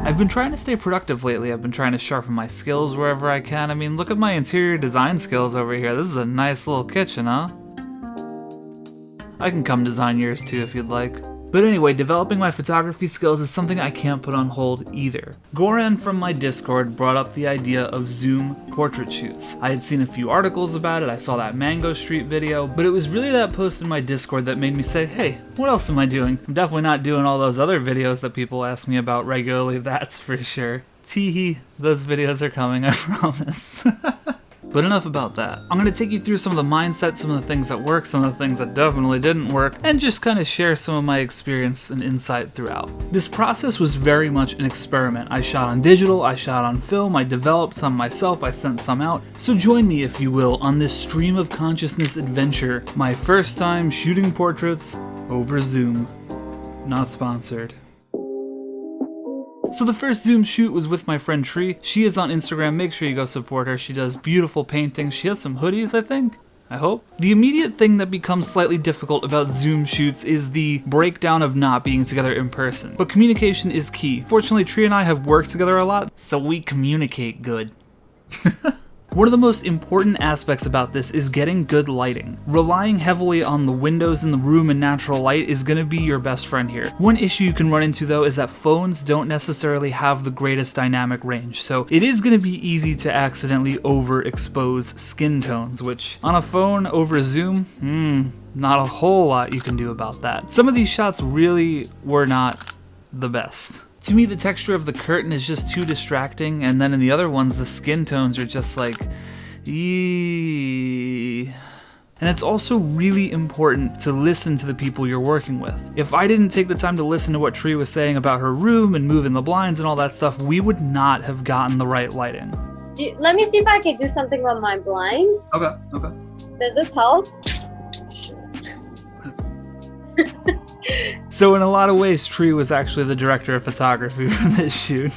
I've been trying to stay productive lately. I've been trying to sharpen my skills wherever I can. I mean, look at my interior design skills over here. This is a nice little kitchen, huh? I can come design yours too if you'd like. But anyway, developing my photography skills is something I can't put on hold either. Goran from my Discord brought up the idea of Zoom portrait shoots. I had seen a few articles about it, I saw that Mango Street video, but it was really that post in my Discord that made me say, hey, what else am I doing? I'm definitely not doing all those other videos that people ask me about regularly, that's for sure. Teehee, those videos are coming, I promise. But enough about that. I'm going to take you through some of the mindset, some of the things that work, some of the things that definitely didn't work, and just kind of share some of my experience and insight throughout. This process was very much an experiment. I shot on digital, I shot on film, I developed some myself, I sent some out. So join me, if you will, on this stream of consciousness adventure, my first time shooting portraits over Zoom. Not sponsored. So the first Zoom shoot was with my friend Trie. She is on Instagram, make sure you go support her. She does beautiful paintings. She has some hoodies, I think. I hope. The immediate thing that becomes slightly difficult about Zoom shoots is the breakdown of not being together in person. But communication is key. Fortunately, Trie and I have worked together a lot, so we communicate good. One of the most important aspects about this is getting good lighting. Relying heavily on the windows in the room and natural light is going to be your best friend here. One issue you can run into though is that phones don't necessarily have the greatest dynamic range, so it is going to be easy to accidentally overexpose skin tones, which on a phone over Zoom, not a whole lot you can do about that. Some of these shots really were not the best. To me, the texture of the curtain is just too distracting, and then in the other ones, the skin tones are just like, eeeeee. And it's also really important to listen to the people you're working with. If I didn't take the time to listen to what Trie was saying about her room and moving the blinds and all that stuff, we would not have gotten the right lighting. Let me see if I can do something on my blinds. Okay. Does this help? So in a lot of ways, Trie was actually the director of photography for this shoot.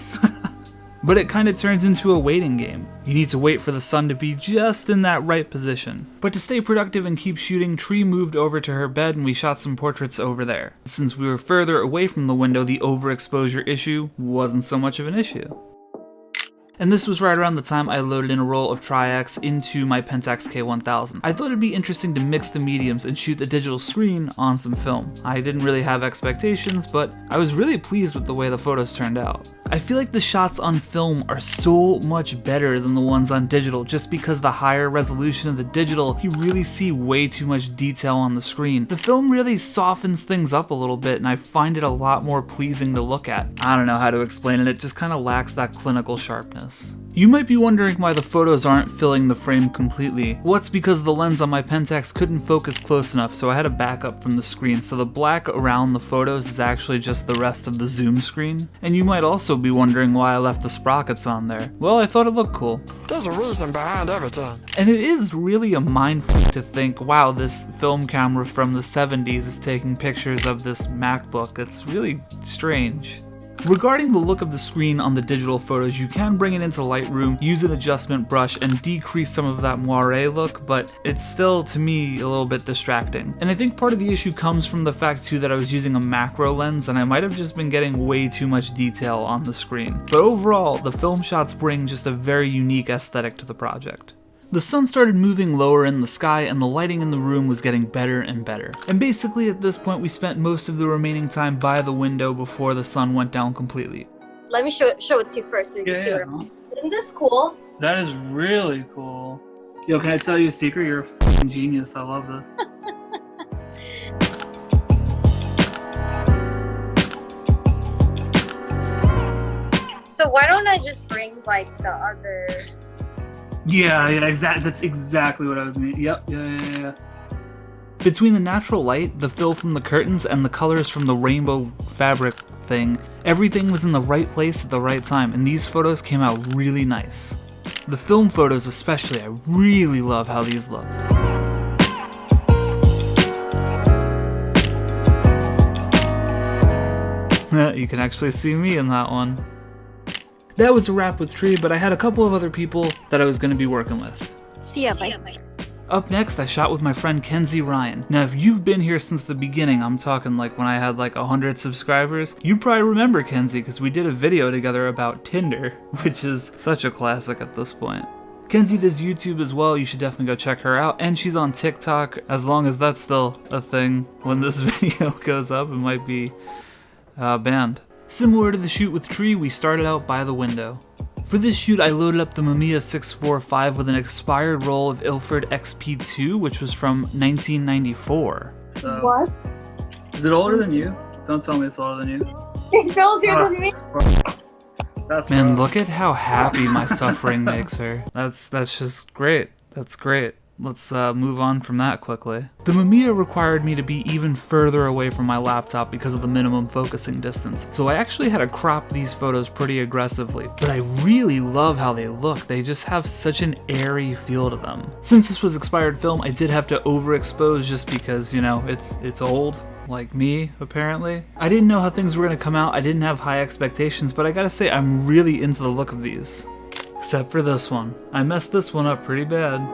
But it kind of turns into a waiting game. You need to wait for the sun to be just in that right position. But to stay productive and keep shooting, Trie moved over to her bed and we shot some portraits over there. Since we were further away from the window, the overexposure issue wasn't so much of an issue. And this was right around the time I loaded in a roll of Tri-X into my Pentax K1000. I thought it'd be interesting to mix the mediums and shoot the digital screen on some film. I didn't really have expectations, but I was really pleased with the way the photos turned out. I feel like the shots on film are so much better than the ones on digital just because the higher resolution of the digital, you really see way too much detail on the screen. The film really softens things up a little bit and I find it a lot more pleasing to look at. I don't know how to explain it, it just kind of lacks that clinical sharpness. You might be wondering why the photos aren't filling the frame completely. Well, it's because the lens on my Pentax couldn't focus close enough, so I had to back up from the screen, so the black around the photos is actually just the rest of the zoom screen. And you might also be wondering why I left the sprockets on there. Well, I thought it looked cool. There's a reason behind everything. And it is really a mindfuck to think, wow, this film camera from the 70s is taking pictures of this MacBook. It's really strange. Regarding the look of the screen on the digital photos, you can bring it into Lightroom, use an adjustment brush, and decrease some of that moire look, but it's still, to me, a little bit distracting. And I think part of the issue comes from the fact too that I was using a macro lens and I might have just been getting way too much detail on the screen. But overall, the film shots bring just a very unique aesthetic to the project. The sun started moving lower in the sky and the lighting in the room was getting better and better. And basically at this point we spent most of the remaining time by the window before the sun went down completely. Let me show it to you first so you can see what I'm. Isn't this cool? That is really cool. Yo, can I tell you a secret? You're a f***ing genius. I love this. So why don't I just bring like the other... Yeah, exactly. That's exactly what I was meaning. Yep, yeah. Between the natural light, the fill from the curtains, and the colors from the rainbow fabric thing, everything was in the right place at the right time, and these photos came out really nice. The film photos especially, I really love how these look. You can actually see me in that one. That was a wrap with Trie, but I had a couple of other people that I was going to be working with. See ya, bye. Up next, I shot with my friend Kenzie Rien. Now, if you've been here since the beginning, I'm talking like when I had like 100 subscribers, you probably remember Kenzie because we did a video together about Tinder, which is such a classic at this point. Kenzie does YouTube as well, you should definitely go check her out, and she's on TikTok, as long as that's still a thing. When this video goes up, it might be banned. Similar to the shoot with Trie, we started out by the window. For this shoot, I loaded up the Mamiya 645 with an expired roll of Ilford XP2, which was from 1994. So, What? is it older than you? Don't tell me it's older than you. It's older than me. That's Man, look at how happy my suffering makes her. That's just great. That's great. Let's move on from that quickly. The Mamiya required me to be even further away from my laptop because of the minimum focusing distance, so I actually had to crop these photos pretty aggressively, but I really love how they look. They just have such an airy feel to them. Since this was expired film, I did have to overexpose just because, you know, it's old. Like me, apparently. I didn't know how things were gonna come out, I didn't have high expectations, but I gotta say I'm really into the look of these. Except for this one. I messed this one up pretty bad.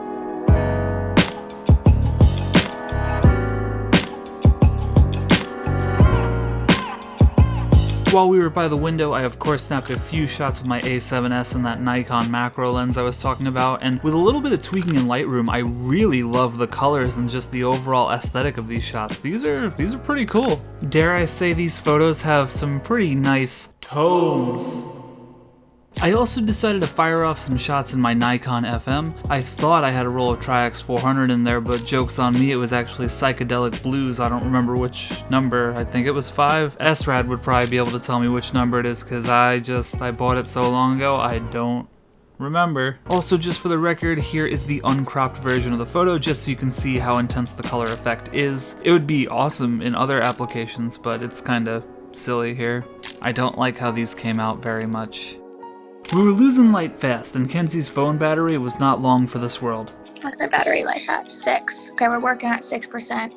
While we were by the window, I of course snapped a few shots with my A7S and that Nikon macro lens I was talking about, and with a little bit of tweaking in Lightroom, I really love the colors and just the overall aesthetic of these shots. These are pretty cool. Dare I say these photos have some pretty nice tones. I also decided to fire off some shots in my Nikon FM. I thought I had a roll of Tri-X 400 in there, but joke's on me, it was actually Psychedelic Blues. I don't remember which number, I think it was 5. SRAD would probably be able to tell me which number it is because I bought it so long ago, I don't remember. Also, just for the record, here is the uncropped version of the photo, just so you can see how intense the color effect is. It would be awesome in other applications, but it's kinda silly here. I don't like how these came out very much. We were losing light fast, and Kenzie's phone battery was not long for this world. How's my battery life at? 6. Okay, we're working at 6%.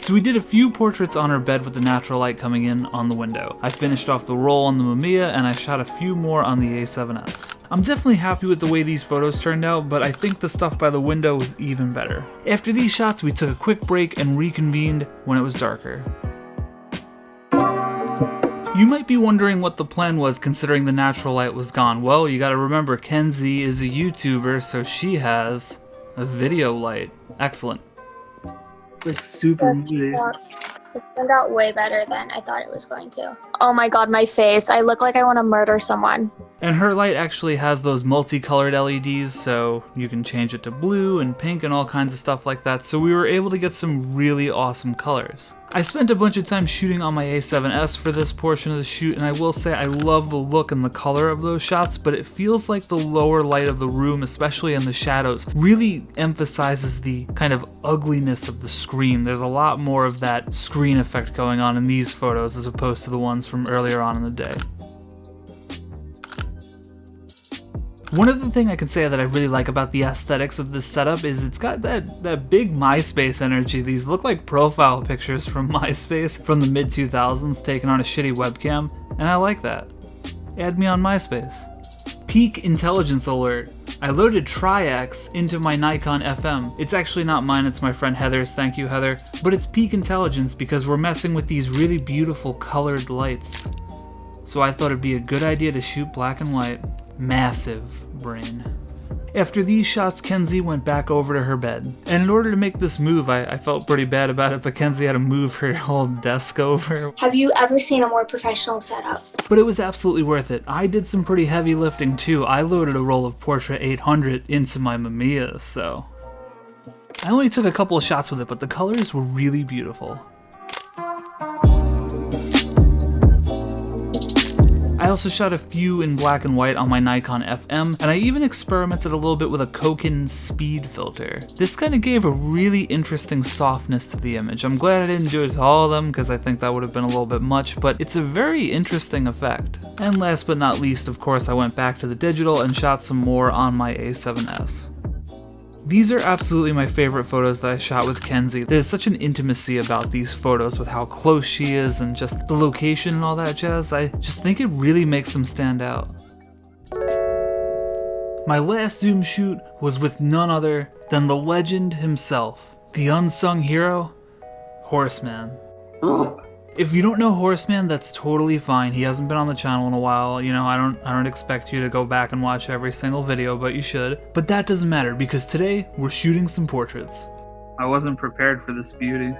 So we did a few portraits on her bed with the natural light coming in on the window. I finished off the roll on the Mamiya, and I shot a few more on the A7S. I'm definitely happy with the way these photos turned out, but I think the stuff by the window was even better. After these shots, we took a quick break and reconvened when it was darker. You might be wondering what the plan was considering the natural light was gone. Well, you gotta remember Kenzie is a YouTuber, so she has a video light. Excellent. It's like super muted. It turned out way better than I thought it was going to. Oh my god, my face. I look like I want to murder someone. And her light actually has those multicolored LEDs, so you can change it to blue and pink and all kinds of stuff like that, so we were able to get some really awesome colors. I spent a bunch of time shooting on my A7S for this portion of the shoot, and I will say I love the look and the color of those shots, but it feels like the lower light of the room, especially in the shadows, really emphasizes the kind of ugliness of the screen. There's a lot more of that screen effect going on in these photos as opposed to the ones from earlier on in the day. One other thing I can say that I really like about the aesthetics of this setup is it's got that big MySpace energy. These look like profile pictures from MySpace from the mid-2000s taken on a shitty webcam, and I like that. Add me on MySpace. Peak intelligence alert. I loaded Tri-X into my Nikon FM. It's actually not mine, it's my friend Heather's, thank you Heather, but it's peak intelligence because we're messing with these really beautiful colored lights. So I thought it'd be a good idea to shoot black and white. Massive brain. After these shots, Kenzie went back over to her bed. And in order to make this move, I felt pretty bad about it, but Kenzie had to move her whole desk over. Have you ever seen a more professional setup? But it was absolutely worth it. I did some pretty heavy lifting too. I loaded a roll of Portra 800 into my Mamiya, so... I only took a couple of shots with it, but the colors were really beautiful. I I also shot a few in black and white on my Nikon FM, and I even experimented a little bit with a Koken speed filter. This kind of gave a really interesting softness to the image. I'm glad I didn't do it to all of them because I think that would have been a little bit much, but it's a very interesting effect. And last but not least, of course, I went back to the digital and shot some more on my A7S. These are absolutely my favorite photos that I shot with Kenzie. There's such an intimacy about these photos with how close she is and just the location and all that jazz. I just think it really makes them stand out. My last Zoom shoot was with none other than the legend himself, the unsung hero, Horseman. If you don't know Horseman, that's totally fine. He hasn't been on the channel in a while. You know, I don't expect you to go back and watch every single video, but you should. But that doesn't matter because today we're shooting some portraits. I wasn't prepared for this beauty.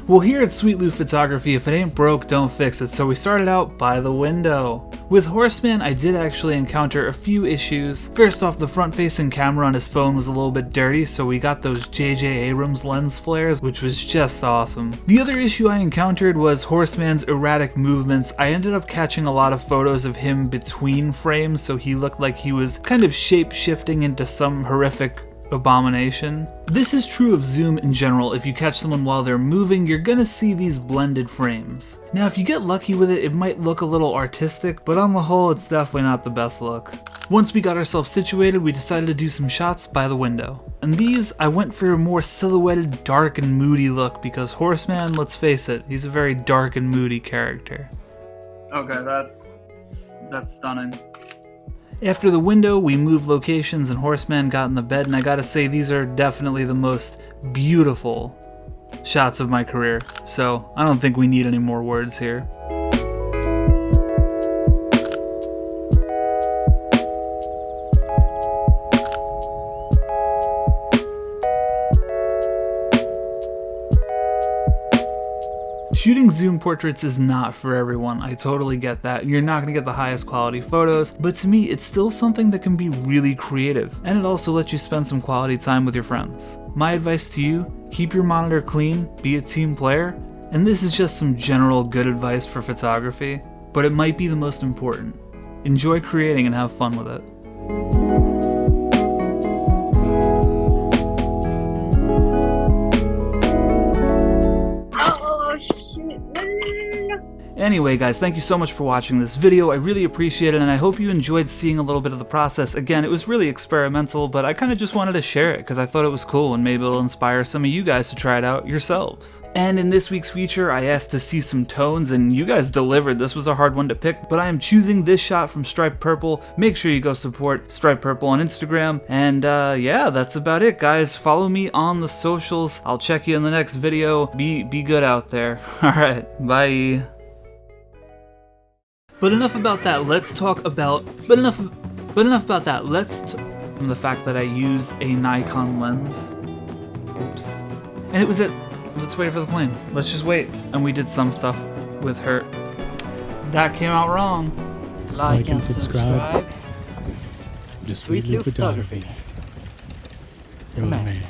Well, here at Sweet Lou Photography, if it ain't broke, don't fix it, so we started out by the window. With Horseman, I did actually encounter a few issues. First off, the front-facing camera on his phone was a little bit dirty, so we got those J.J. Abrams lens flares, which was just awesome. The other issue I encountered was Horseman's erratic movements. I ended up catching a lot of photos of him between frames, so he looked like he was kind of shape-shifting into some horrific abomination. This is true of zoom in general. If you catch someone while they're moving, you're gonna see these blended frames. Now if you get lucky with it, it might look a little artistic, but on the whole it's definitely not the best look. Once we got ourselves situated, we decided to do some shots by the window. And these, I went for a more silhouetted, dark and moody look because Horseman, let's face it, he's a very dark and moody character. Okay, that's stunning. After the window, we moved locations and Horseman got in the bed, and I gotta say these are definitely the most beautiful shots of my career, so I don't think we need any more words here. Shooting zoom portraits is not for everyone, I totally get that. You're not going to get the highest quality photos, but to me it's still something that can be really creative, and it also lets you spend some quality time with your friends. My advice to you, keep your monitor clean, be a team player, and this is just some general good advice for photography, but it might be the most important. Enjoy creating and have fun with it. Anyway guys, thank you so much for watching this video. I really appreciate it, and I hope you enjoyed seeing a little bit of the process. Again, it was really experimental, but I kind of just wanted to share it because I thought it was cool and maybe it'll inspire some of you guys to try it out yourselves. And in this week's feature, I asked to see some tones, and you guys delivered. This was a hard one to pick, but I am choosing this shot from Striped Purple. Make sure you go support Striped Purple on Instagram. And yeah, that's about it, guys. Follow me on the socials. I'll check you in the next video. Be good out there. Alright, bye. But enough about that, let's talk about, enough about that, from the fact that I used a Nikon lens. Oops. And it was it. Let's wait for the plane. Let's just wait. And we did some stuff with her. That came out wrong. Like and subscribe. To Sweet Lou Photography. You're the man.